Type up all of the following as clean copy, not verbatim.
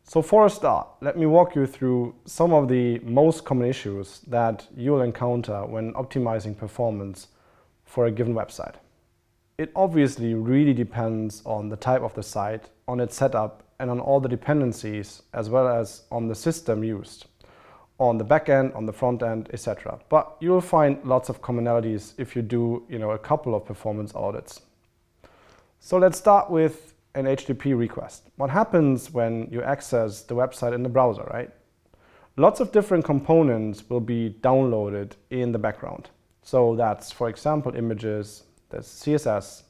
So for a start, let me walk you through some of the most common issues that you'll encounter when optimizing performance for a given website. It obviously really depends on the type of the site, on its setup, and on all the dependencies, as well as on the system used, on the back end, on the front end, etc. But you'll find lots of commonalities if you do, a couple of performance audits. So let's start with an HTTP request. What happens when you access the website in the browser, right? Lots of different components will be downloaded in the background. So that's, for example, images, that's CSS,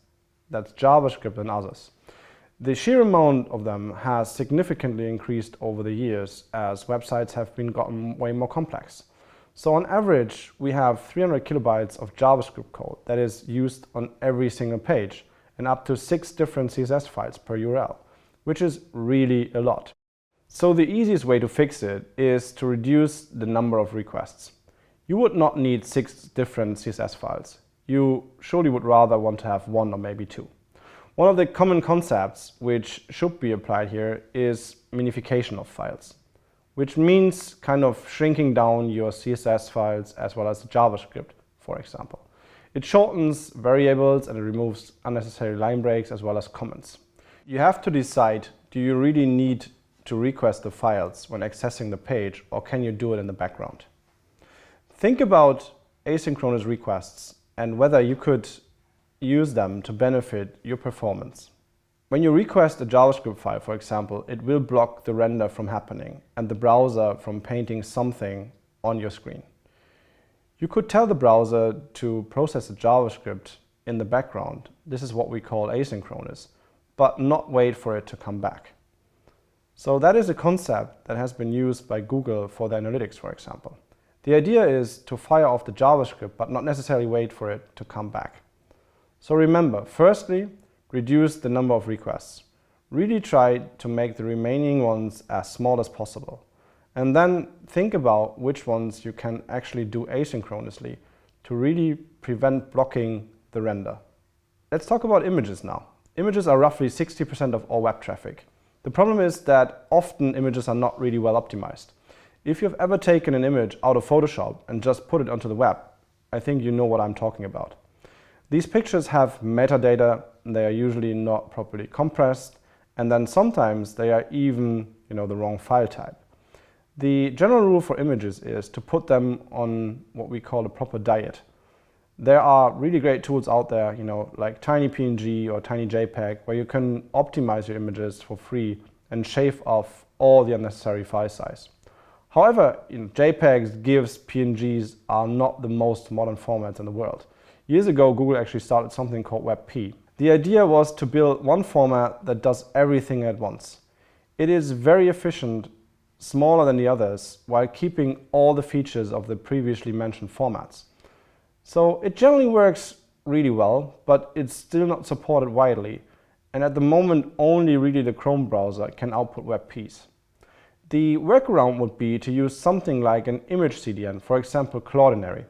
that's JavaScript and others. The sheer amount of them has significantly increased over the years as websites have been gotten way more complex. So on average, we have 300 kilobytes of JavaScript code that is used on every single page, and up to 6 different CSS files per URL, which is really a lot. So the easiest way to fix it is to reduce the number of requests. You would not need 6 different CSS files. You surely would rather want to have 1 or maybe 2. One of the common concepts which should be applied here is minification of files, which means kind of shrinking down your CSS files as well as JavaScript, for example. It shortens variables and it removes unnecessary line breaks as well as comments. You have to decide, do you really need to request the files when accessing the page, or can you do it in the background? Think about asynchronous requests and whether you could use them to benefit your performance. When you request a JavaScript file, for example, it will block the render from happening and the browser from painting something on your screen. You could tell the browser to process the JavaScript in the background. This is what we call asynchronous, but not wait for it to come back. So that is a concept that has been used by Google for their analytics, for example. The idea is to fire off the JavaScript, but not necessarily wait for it to come back. So remember, firstly, reduce the number of requests. Really try to make the remaining ones as small as possible. And then think about which ones you can actually do asynchronously to really prevent blocking the render. Let's talk about images now. Images are roughly 60% of all web traffic. The problem is that often images are not really well optimized. If you've ever taken an image out of Photoshop and just put it onto the web, I think you know what I'm talking about. These pictures have metadata, they are usually not properly compressed, and then sometimes they are even, the wrong file type. The general rule for images is to put them on what we call a proper diet. There are really great tools out there, like TinyPNG or TinyJPEG, where you can optimize your images for free and shave off all the unnecessary file size. However, JPEGs, GIFs, PNGs are not the most modern formats in the world. Years ago, Google actually started something called WebP. The idea was to build one format that does everything at once. It is very efficient, smaller than the others, while keeping all the features of the previously mentioned formats. So it generally works really well, but it's still not supported widely. And at the moment, only really the Chrome browser can output WebPs. The workaround would be to use something like an image CDN, for example, Cloudinary.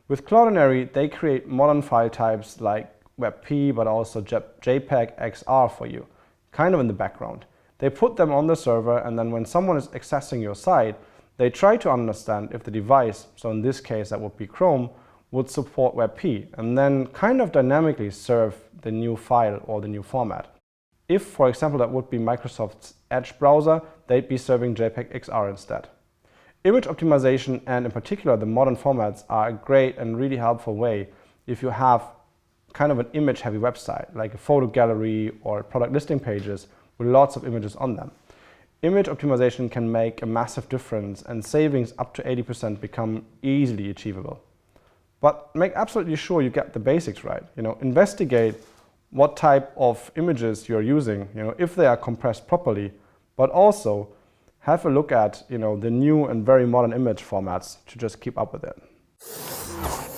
With Cloudinary, they create modern file types like WebP, but also JPEG XR for you, kind of in the background. They put them on the server, and then when someone is accessing your site, they try to understand if the device, so in this case that would be Chrome, would support WebP, and then kind of dynamically serve the new file or the new format. If, for example, that would be Microsoft's Edge browser, they'd be serving JPEG XR instead. Image optimization, and in particular the modern formats, are a great and really helpful way if you have kind of an image-heavy website, like a photo gallery or product listing pages with lots of images on them. Image optimization can make a massive difference, and savings up to 80% become easily achievable. But make absolutely sure you get the basics right. Investigate what type of images you're using, if they are compressed properly, but also have a look at, the new and very modern image formats to just keep up with it.